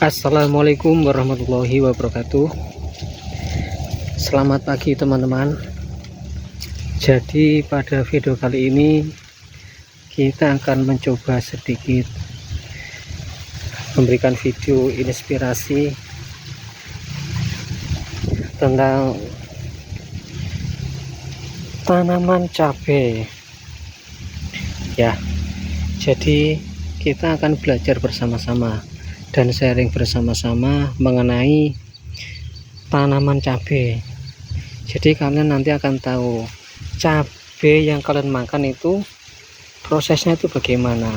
Assalamualaikum warahmatullahi wabarakatuh. Selamat pagi teman-teman. Jadi pada video kali ini kita akan mencoba sedikit memberikan video inspirasi tentang tanaman cabai ya. Jadi kita akan belajar bersama-sama dan sharing bersama-sama mengenai tanaman cabai. Jadi kalian nanti akan tahu cabai yang kalian makan itu prosesnya itu bagaimana.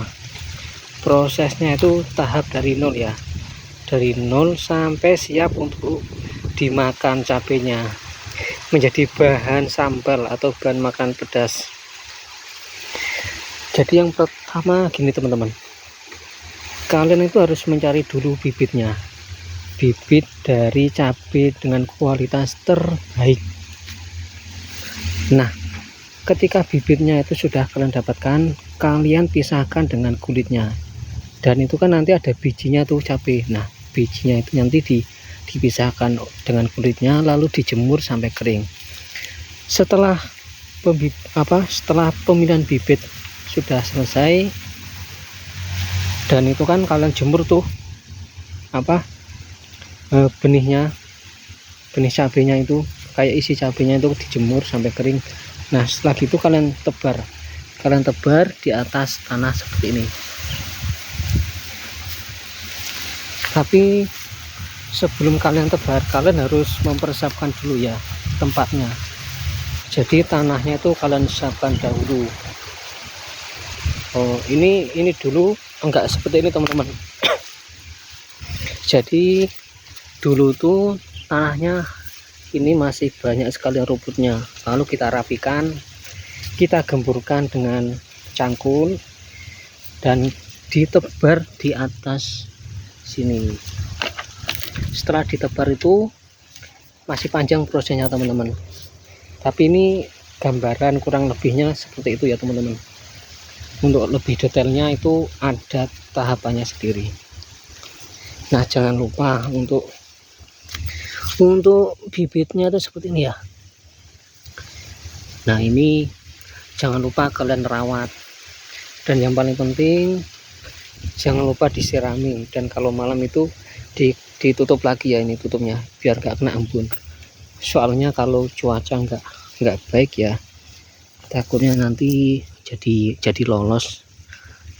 Prosesnya itu tahap dari nol ya, dari nol sampai siap untuk dimakan cabainya menjadi bahan sambal atau bahan makan pedas. Jadi yang pertama gini teman-teman, kalian itu harus mencari dulu bibitnya, bibit dari cabai dengan kualitas terbaik. Nah, ketika bibitnya itu sudah kalian dapatkan, kalian pisahkan dengan kulitnya, dan itu kan nanti ada bijinya tuh cabai. Nah, bijinya itu nanti dipisahkan dengan kulitnya, lalu dijemur sampai kering. Setelah pemilihan bibit sudah selesai, dan itu kan kalian jemur tuh benihnya, benih cabenya itu, kayak isi cabenya itu dijemur sampai kering. Nah, setelah itu kalian tebar di atas tanah seperti ini. Tapi sebelum kalian tebar, kalian harus mempersiapkan dulu ya tempatnya. Jadi tanahnya itu kalian siapkan dahulu. Oh, ini dulu enggak seperti ini teman-teman. Jadi dulu tuh tanahnya ini masih banyak sekali rumputnya, lalu kita rapikan, kita gemburkan dengan cangkul dan ditebar di atas sini. Setelah ditebar itu masih panjang prosesnya teman-teman, tapi ini gambaran kurang lebihnya seperti itu ya teman-teman. Untuk lebih detailnya itu ada tahapannya sendiri. Nah, jangan lupa untuk bibitnya itu seperti ini ya. Nah, ini jangan lupa kalian rawat, dan yang paling penting jangan lupa disirami, dan kalau malam itu ditutup lagi ya, ini tutupnya biar gak kena embun. Soalnya kalau cuaca nggak baik ya, takutnya nanti jadi lolos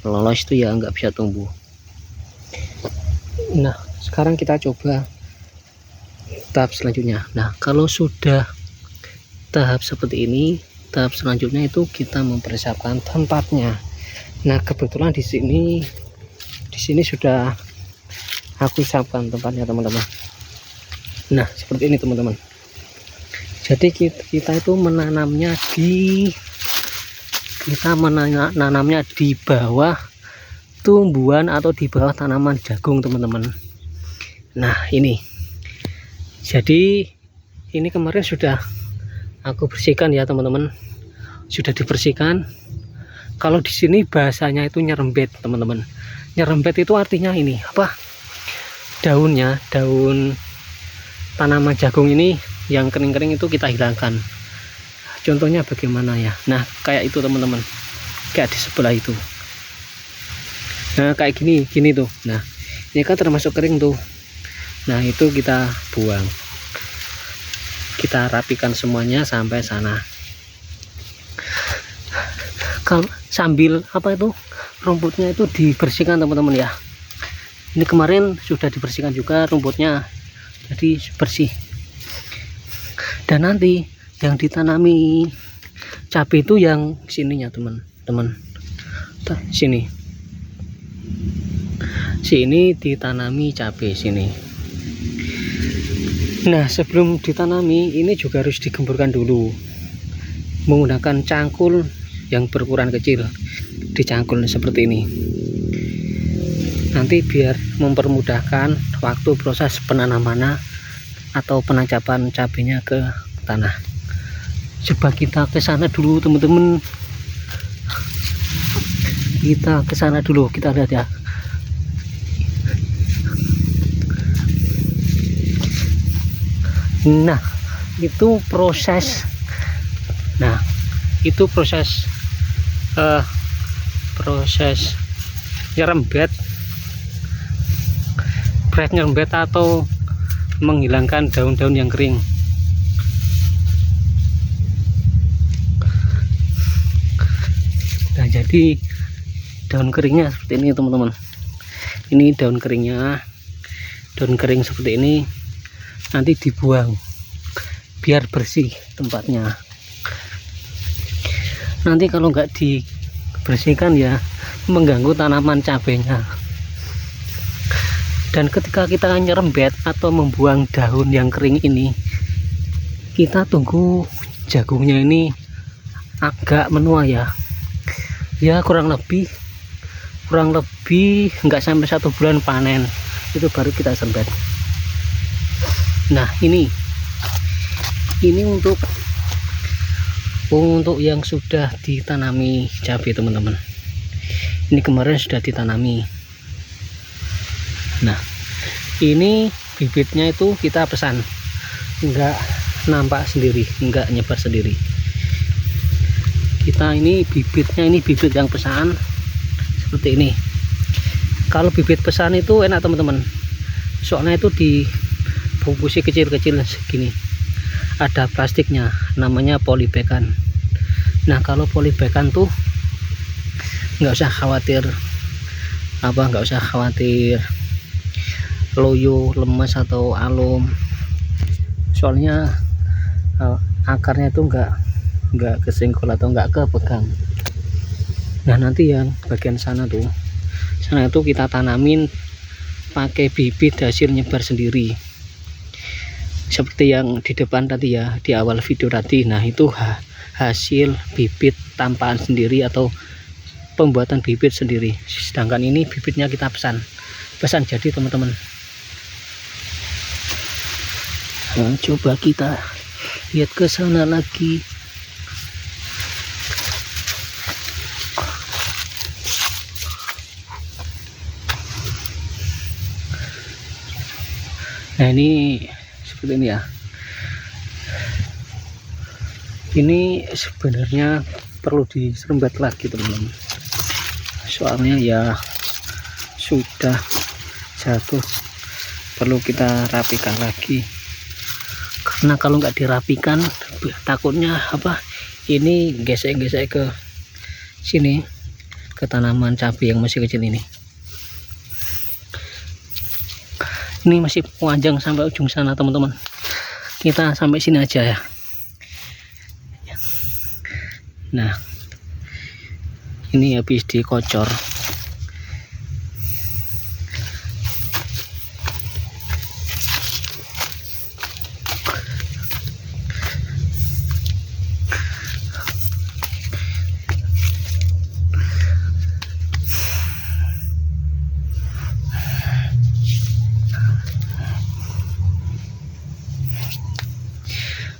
itu ya, nggak bisa tumbuh. Nah, sekarang kita coba tahap selanjutnya. Nah, kalau sudah tahap seperti ini, tahap selanjutnya itu kita mempersiapkan tempatnya. Nah, kebetulan di sini sudah aku siapkan tempatnya teman-teman. Nah, seperti ini teman-teman. Jadi kita itu menanamnya di bawah tumbuhan atau di bawah tanaman jagung teman-teman. Nah, ini jadi ini kemarin sudah aku bersihkan ya teman-teman, sudah dibersihkan. Kalau di sini bahasanya itu nyerempet teman-teman. Nyerempet itu artinya ini daun tanaman jagung ini yang kering-kering itu kita hilangkan. Contohnya bagaimana ya? Nah, kayak itu teman-teman, kayak di sebelah itu. Nah, kayak gini tuh. Nah, ini kan termasuk kering tuh. Nah, itu kita buang, kita rapikan semuanya sampai sana. Sambil rumputnya itu dibersihkan teman-teman ya. Ini kemarin sudah dibersihkan juga rumputnya, jadi bersih. Dan nanti yang ditanami cabai itu yang sininya teman-teman, sini ditanami cabai sini. Nah, sebelum ditanami ini juga harus digemburkan dulu menggunakan cangkul yang berukuran kecil. Dicangkul seperti ini, nanti biar mempermudahkan waktu proses penanaman atau penancapan cabainya ke tanah. Coba kita ke sana dulu teman-teman, kita ke sana dulu, kita lihat ya. Nah, itu proses. Nah, itu proses proses nyerembet, nyerembet atau menghilangkan daun-daun yang kering. Nah, jadi daun keringnya seperti ini teman-teman. Ini daun keringnya, daun kering seperti ini nanti dibuang biar bersih tempatnya. Nanti kalau nggak dibersihkan ya mengganggu tanaman cabenya. Dan ketika kita nyerembet atau membuang daun yang kering ini, kita tunggu jagungnya ini agak menua ya kurang lebih nggak sampai 1 bulan panen, itu baru kita sembet. Nah, ini untuk yang sudah ditanami cabai teman-teman. Ini kemarin sudah ditanami. Nah, ini bibitnya itu kita pesan, enggak nampak sendiri, enggak nyebar sendiri. Kita ini bibitnya, ini bibit yang pesan seperti ini. Kalau bibit pesan itu enak teman-teman, soalnya itu dibungkusi kecil-kecil segini, ada plastiknya, namanya polybagan. Nah, kalau polybagan tuh nggak usah khawatir loyo, lemes atau alum, soalnya akarnya itu nggak kesenggol atau nggak kepegang. Nah, nanti yang bagian sana itu kita tanamin pakai bibit hasil nyebar sendiri, seperti yang di depan tadi ya, di awal video tadi. Nah, itu hasil bibit tampakan sendiri atau pembuatan bibit sendiri. Sedangkan ini bibitnya kita pesan jadi teman-teman. Nah, coba kita lihat ke sana lagi. Nah, ini seperti ini ya. Ini sebenarnya perlu diserembet lagi teman-teman, soalnya ya sudah jatuh, perlu kita rapikan lagi. Karena kalau nggak dirapikan takutnya ini gesek-gesek ke sini, ke tanaman cabai yang masih kecil ini. Ini masih panjang sampai ujung sana teman-teman. Kita sampai sini aja ya. Nah, ini habis dikocor.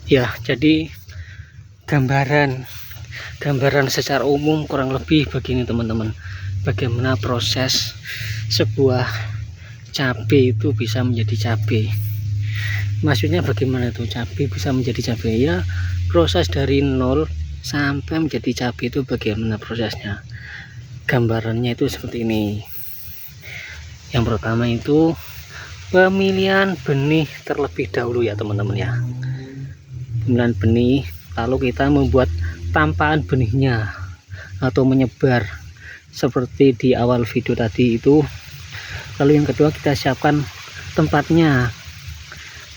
Ya, jadi gambaran secara umum kurang lebih begini teman-teman, bagaimana proses sebuah cabai itu bisa menjadi cabai. Maksudnya bagaimana itu cabai bisa menjadi cabai? Ya, proses dari nol sampai menjadi cabai itu bagaimana prosesnya. Gambarannya itu seperti ini. Yang pertama itu pemilihan benih terlebih dahulu ya teman-teman ya. Pemilihan benih, lalu kita membuat tampakan benihnya atau menyebar seperti di awal video tadi itu. Lalu yang kedua kita siapkan tempatnya.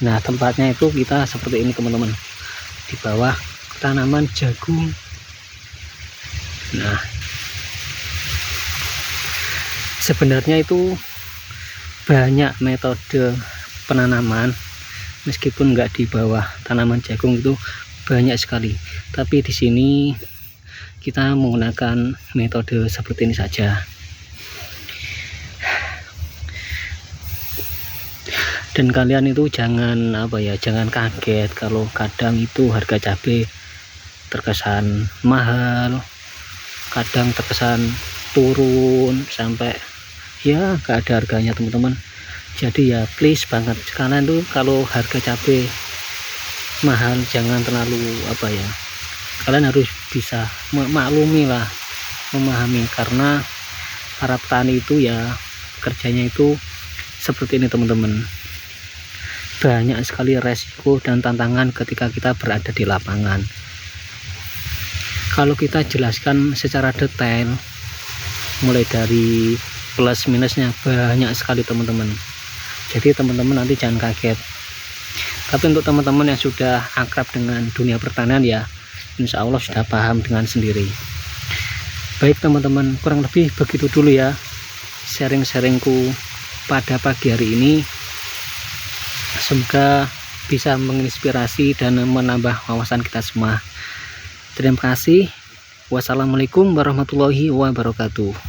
Nah, tempatnya itu kita seperti ini teman-teman, di bawah tanaman jagung. Nah, sebenarnya itu banyak metode penanaman, meskipun nggak di bawah tanaman jagung itu banyak sekali, tapi di sini kita menggunakan metode seperti ini saja. Dan kalian itu jangan jangan kaget kalau kadang itu harga cabai terkesan mahal, kadang terkesan turun sampai ya nggak ada harganya teman-teman. Jadi ya please banget kalian tuh kalau harga cabai mahal, jangan terlalu apa ya, kalian harus bisa maklumi lah, memahami, karena para petani itu ya kerjanya itu seperti ini teman-teman. Banyak sekali resiko dan tantangan ketika kita berada di lapangan. Kalau kita jelaskan secara detail, mulai dari plus minusnya banyak sekali teman-teman. Jadi teman-teman nanti jangan kaget. Tapi untuk teman-teman yang sudah akrab dengan dunia pertanian ya, insya Allah sudah paham dengan sendiri. Baik teman-teman, kurang lebih begitu dulu ya sharing-sharingku pada pagi hari ini. Semoga bisa menginspirasi dan menambah wawasan kita semua. Terima kasih. Wassalamualaikum warahmatullahi wabarakatuh.